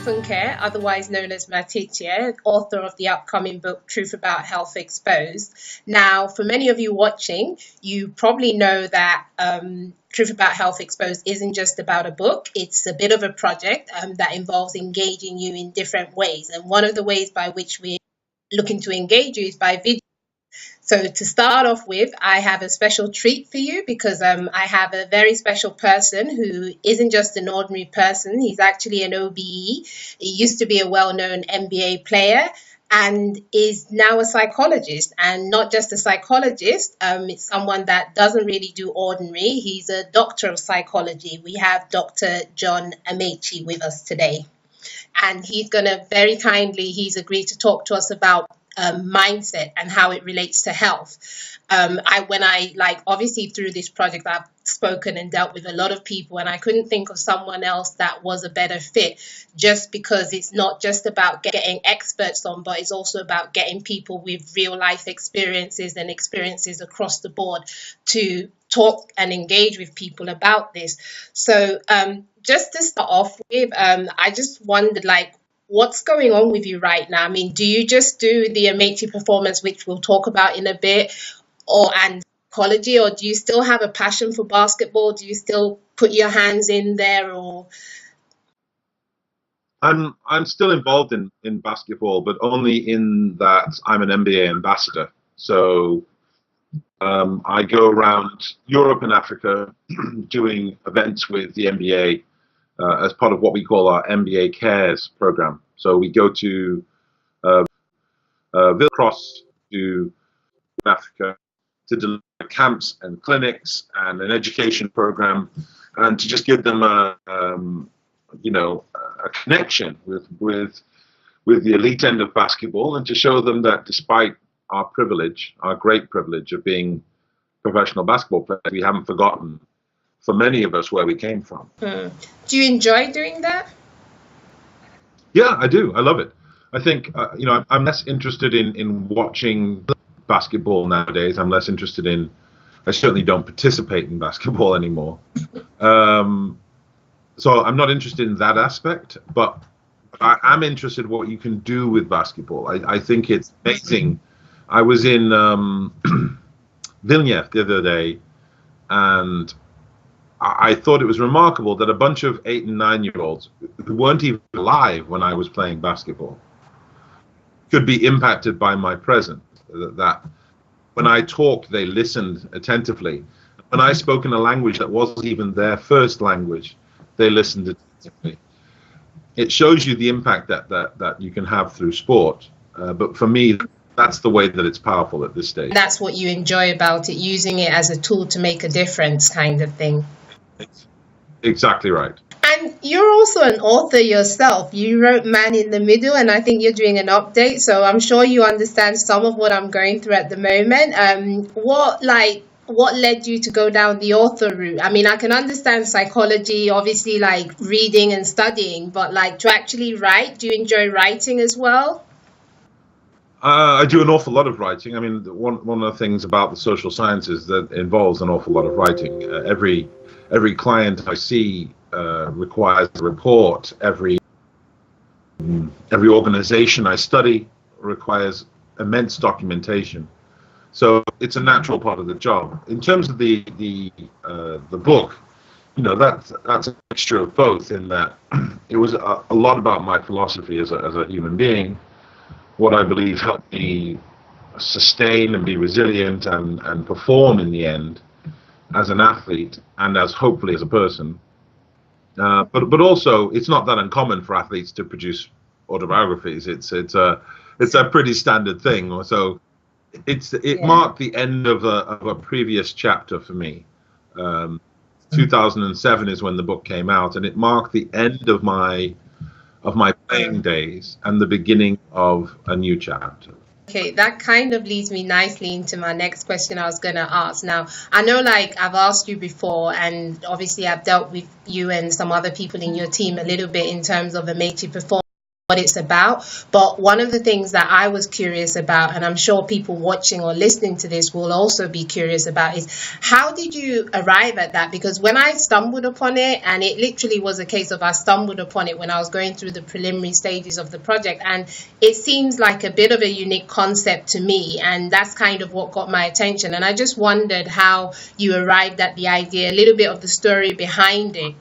Funke, otherwise known as Ma Titia, author of the upcoming book Truth About Health Exposed. Now, for many of you watching, you probably know that Truth About Health Exposed isn't just about a book. It's a bit of a project that involves engaging you in different ways. And one of the ways by which we're looking to engage you is by video. So to start off with, I have a special treat for you because I have a very special person who isn't just an ordinary person. He's actually an OBE. He used to be a well-known NBA player and is now a psychologist. And not just a psychologist, it's someone that doesn't really do ordinary. He's a doctor of psychology. We have Dr. John Amaechi with us today. And he's going to very kindly, he's agreed to talk to us about mindset and how it relates to health. Obviously through this project, I've spoken and dealt with a lot of people, and I couldn't think of someone else that was a better fit, just because it's not just about getting experts on, but it's also about getting people with real life experiences and experiences across the board to talk and engage with people about this. So just to start off with, I just wondered, what's going on with you right now? I mean, do you just do the Amaechi performance, which we'll talk about in a bit, and psychology, or do you still have a passion for basketball? Do you still put your hands in there, or? I'm still involved in basketball, but only in that I'm an NBA ambassador. So I go around Europe and Africa doing events with the NBA. As part of what we call our NBA Cares program. So we go to across to Africa to deliver camps and clinics and an education program, and to just give them a connection with the elite end of basketball, and to show them that despite our privilege, our great privilege of being professional basketball players, we haven't forgotten, for many of us, where we came from. Do you enjoy doing that? Yeah, I do. I love it. I think, I'm less interested in watching basketball nowadays. I'm less interested I certainly don't participate in basketball anymore. So I'm not interested in that aspect, but I'm interested in what you can do with basketball. I think it's amazing. I was in Vilnius the other day, and I thought it was remarkable that a bunch of 8- and 9-year-olds who weren't even alive when I was playing basketball could be impacted by my presence. That when I talked, they listened attentively. When I spoke in a language that wasn't even their first language, they listened attentively. It shows you the impact that you can have through sport. But for me, that's the way that it's powerful at this stage. That's what you enjoy about it, using it as a tool to make a difference, kind of thing. Exactly right. And you're also an author yourself. You wrote Man in the Middle, and I think you're doing an update, so I'm sure you understand some of what I'm going through at the moment. What led you to go down the author route? I mean, I can understand psychology, obviously, reading and studying, but to actually write, do you enjoy writing as well? I do an awful lot of writing. I mean, one of the things about the social sciences that involves an awful lot of writing. Every client I see requires a report. Every organization I study requires immense documentation. So it's a natural part of the job. In terms of the book, that's a mixture of both. In that it was a lot about my philosophy as a human being, what I believe helped me sustain and be resilient and perform in the end as an athlete and as hopefully as a person. But also, it's not that uncommon for athletes to produce autobiographies. It's a pretty standard thing. So it marked the end of a previous chapter for me. 2007 is when the book came out, and it marked the end of my playing days and the beginning of a new chapter. Okay, that kind of leads me nicely into my next question I was going to ask. Now, I know I've asked you before, and obviously I've dealt with you and some other people in your team a little bit in terms of Amaechi performance. what it's about. But one of the things that I was curious about, and I'm sure people watching or listening to this will also be curious about, is how did you arrive at that? Because when I stumbled upon it, and it literally was a case of I stumbled upon it when I was going through the preliminary stages of the project, and it seems like a bit of a unique concept to me, and that's kind of what got my attention. And I just wondered how you arrived at the idea, a little bit of the story behind it.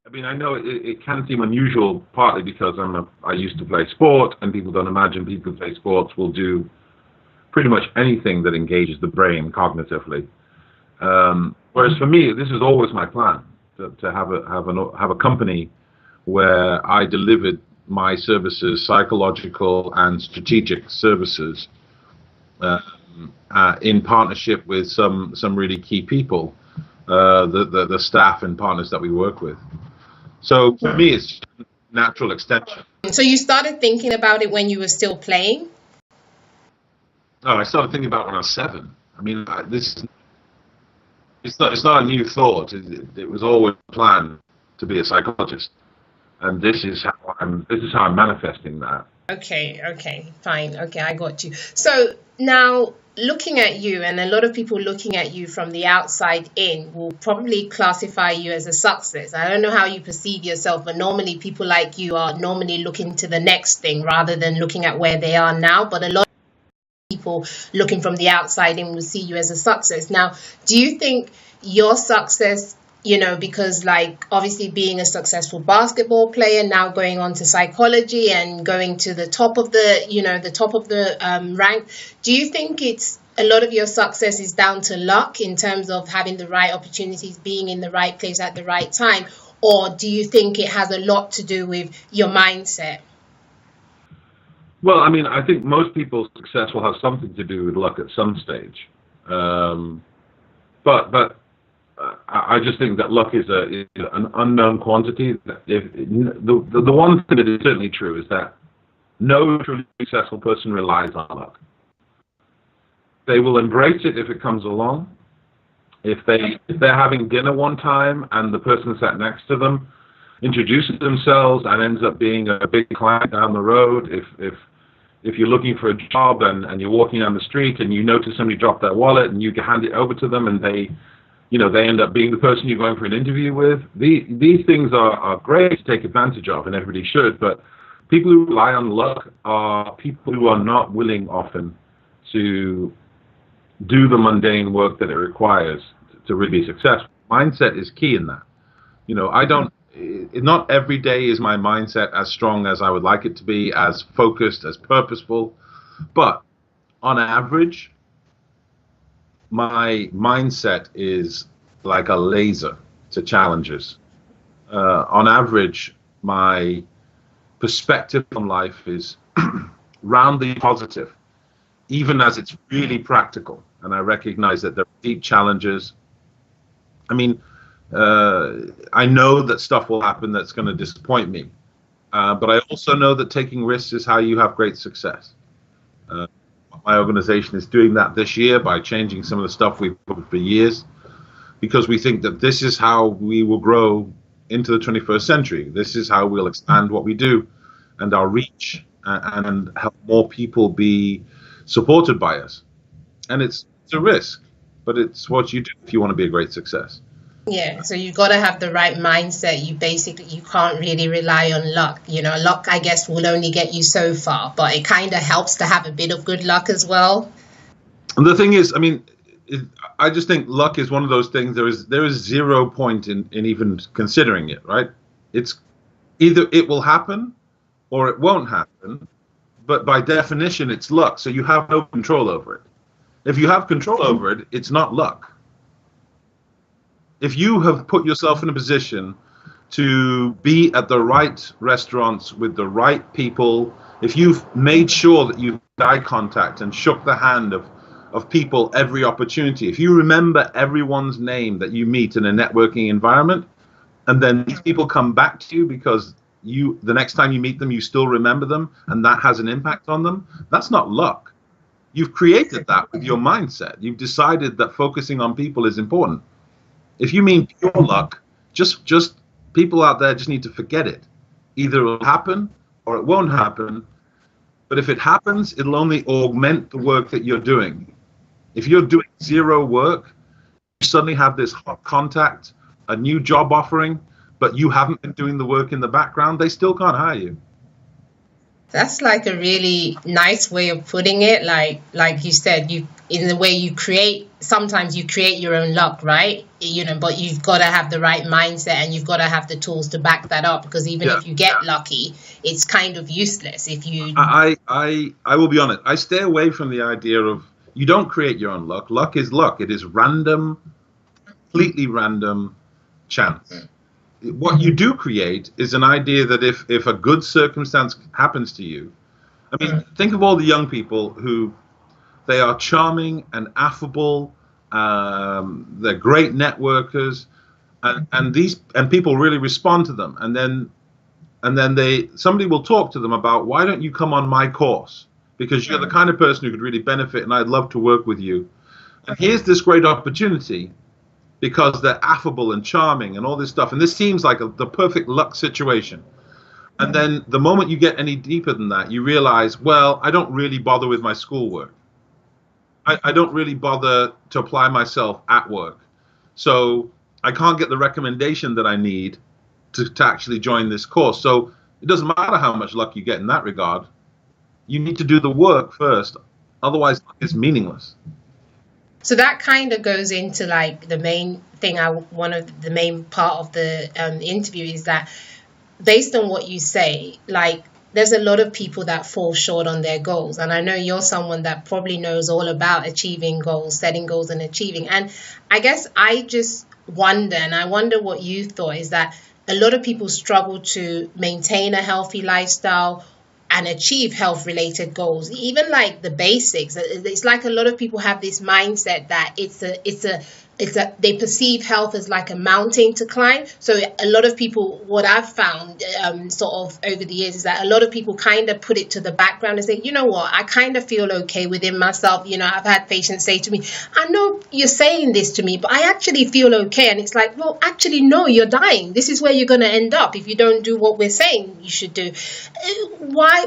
I mean, I know it can seem unusual, partly because I used to play sport, and people don't imagine people who play sports will do pretty much anything that engages the brain cognitively. Whereas for me, this is always my plan, to have a company where I delivered my services, psychological and strategic services, in partnership with some really key people, the staff and partners that we work with. So for me, it's natural extension. So you started thinking about it when you were still playing? Oh, I started thinking about it when I was 7. I mean, it's not a new thought. It was always planned to be a psychologist, and this is how I'm manifesting that. Okay, fine. Okay, I got you. So now, looking at you, and a lot of people looking at you from the outside in will probably classify you as a success. I don't know how you perceive yourself, but normally people like you are normally looking to the next thing rather than looking at where they are now. But a lot of people looking from the outside in will see you as a success. Now, do you think your success, because like obviously being a successful basketball player, now going on to psychology and going to the top of the rank, do you think it's a lot of your success is down to luck in terms of having the right opportunities, being in the right place at the right time? Or do you think it has a lot to do with your mindset? Well, I mean, I think most people's success will have something to do with luck at some stage. But I just think that luck is an unknown quantity. The one thing that is certainly true is that no truly successful person relies on luck. They will embrace it if it comes along. If they're having dinner one time and the person sat next to them introduces themselves and ends up being a big client down the road, if you're looking for a job and you're walking down the street and you notice somebody drop their wallet and you hand it over to them and they end up being the person you're going for an interview with. These things are great to take advantage of, and everybody should, but people who rely on luck are people who are not willing often to do the mundane work that it requires to really be successful. Mindset is key in that. Not every day is my mindset as strong as I would like it to be, as focused, as purposeful, but on average, my mindset is like a laser to challenges. On average, my perspective on life is roundly positive, even as it's really practical. And I recognize that there are deep challenges. I mean, I know that stuff will happen that's going to disappoint me, but I also know that taking risks is how you have great success. My organization is doing that this year by changing some of the stuff we've done for years, because we think that this is how we will grow into the 21st century. This is how we'll expand what we do and our reach and help more people be supported by us. And it's a risk, but it's what you do if you want to be a great success. Yeah, so you got to have the right mindset. You can't really rely on luck. Luck, I guess, will only get you so far, but it kind of helps to have a bit of good luck as well. And the thing is, I mean, I just think luck is one of those things. There is 0 point in even considering it, right? It's either it will happen or it won't happen, but by definition, it's luck. So you have no control over it. If you have control over it, it's not luck. If you have put yourself in a position to be at the right restaurants with the right people, if you've made sure that you've had eye contact and shook the hand of people every opportunity, if you remember everyone's name that you meet in a networking environment, and then these people come back to you because the next time you meet them, you still remember them, and that has an impact on them, that's not luck. You've created that with your mindset. You've decided that focusing on people is important. If you mean pure luck, just people out there just need to forget it. Either it will happen or it won't happen. But if it happens, it'll only augment the work that you're doing. If you're doing zero work, you suddenly have this hot contact, a new job offering, but you haven't been doing the work in the background, they still can't hire you. That's like a really nice way of putting it. Like you said, you in the way you create, sometimes you create your own luck, right? You know, but you've got to have the right mindset and you've got to have the tools to back that up, because even if you get lucky, it's kind of useless if you I will be honest, I stay away from the idea of, you don't create your own luck. Luck is luck. It is random, completely random chance. What you do create is an idea that if a good circumstance happens to you, I mean, think of all the young people who, they are charming and affable, they're great networkers, and people really respond to them, and then somebody will talk to them about, why don't you come on my course, because you're the kind of person who could really benefit and I'd love to work with you, and here's this great opportunity, because they're affable and charming and all this stuff. And this seems like the perfect luck situation. And then the moment you get any deeper than that, you realize, well, I don't really bother with my schoolwork. I don't really bother to apply myself at work. So I can't get the recommendation that I need to actually join this course. So it doesn't matter how much luck you get in that regard. You need to do the work first. Otherwise, it's meaningless. So that kind of goes into like the main thing, the main part of the interview is that, based on what you say, like there's a lot of people that fall short on their goals. And I know you're someone that probably knows all about achieving goals, setting goals and achieving. And I guess I just wonder, and I wonder what you thought, is that a lot of people struggle to maintain a healthy lifestyle and achieve health-related goals, even like the basics. It's like a lot of people have this mindset that they perceive health as like a mountain to climb. So a lot of people, what I've found sort of over the years, is that a lot of people kind of put it to the background and say, you know what, I kind of feel okay within myself. You know, I've had patients say to me, I know you're saying this to me, but I actually feel okay. And it's like, well, actually, no, you're dying. This is where you're going to end up if you don't do what we're saying you should do. Why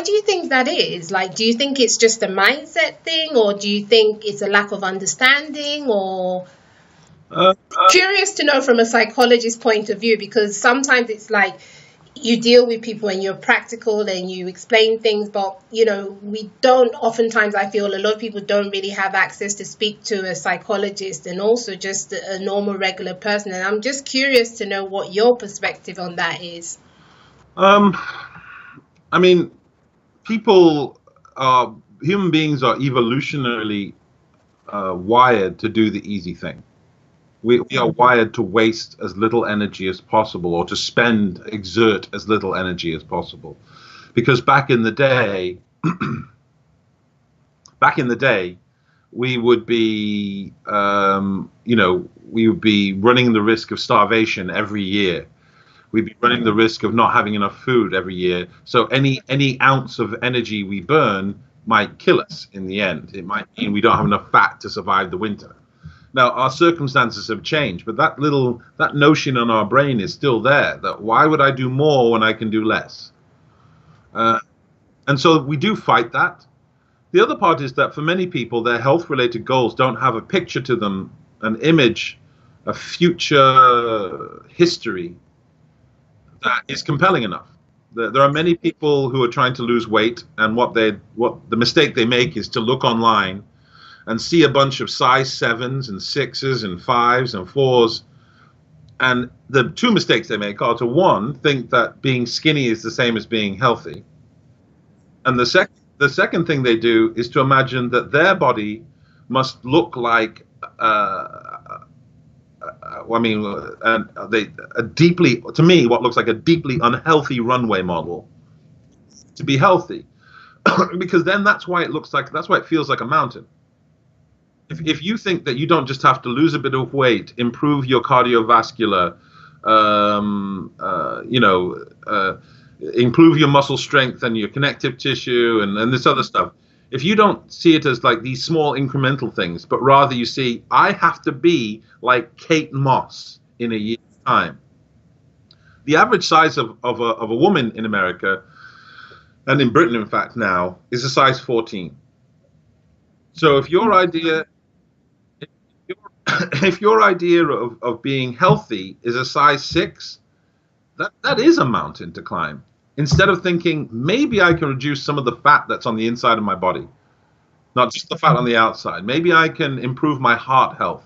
do you think that is? Like, do you think it's just a mindset thing, or do you think it's a lack of understanding, or... Curious to know from a psychologist's point of view, because sometimes it's like you deal with people and you're practical and you explain things, but you know, we don't, oftentimes I feel a lot of people don't really have access to speak to a psychologist, and also just a normal regular person. And I'm just curious to know what your perspective on that is. I mean, human beings are evolutionarily wired to do the easy thing. We are wired to waste as little energy as possible, or to exert as little energy as possible. Because back in the day, we would be, we would be running the risk of starvation every year. We'd be running the risk of not having enough food every year. So any ounce of energy we burn might kill us in the end. It might mean we don't have enough fat to survive the winter. Now, our circumstances have changed, but that notion in our brain is still there, that why would I do more when I can do less? And so we do fight that. The other part is that for many people, their health-related goals don't have a picture to them, an image, a future history that is compelling enough. There are many people who are trying to lose weight, and what the mistake they make is to look online and see a bunch of size 7s and 6s and 5s and 4s. And the two mistakes they make are to, one, think that being skinny is the same as being healthy. And the second thing they do is to imagine that their body must look like, to me, what looks like a deeply unhealthy runway model to be healthy. Because then that's why it feels like a mountain. If you think that you don't just have to lose a bit of weight, improve your cardiovascular, improve your muscle strength and your connective tissue and this other stuff, if you don't see it as like these small incremental things, but rather you see, I have to be like Kate Moss in a year's time. The average size of a woman in America and in Britain, in fact, now is a size 14. So if your idea, if your, if your idea of being healthy is a size 6, that is a mountain to climb. Instead of thinking maybe I can reduce some of the fat that's on the inside of my body, not just the fat on the outside. Maybe I can improve my heart health.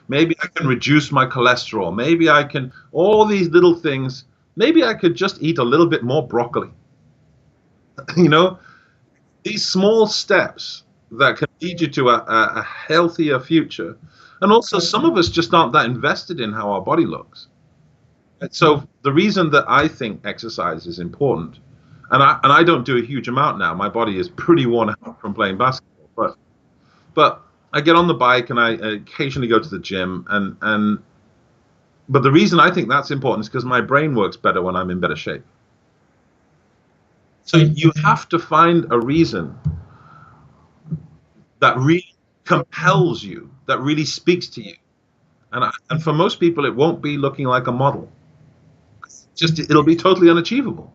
Maybe I can reduce my cholesterol. Maybe I can, all these little things. Maybe I could just eat a little bit more broccoli. You know, these small steps that can lead you to a healthier future. And also, some of us just aren't that invested in how our body looks. And so the reason that I think exercise is important, and I don't do a huge amount now. My body is pretty worn out from playing basketball, but I get on the bike and I occasionally go to the gym, and but the reason I think that's important is because my brain works better when I'm in better shape. So you have to find a reason that really compels you, that really speaks to you. And for most people, it won't be looking like a model. Just it'll be totally unachievable.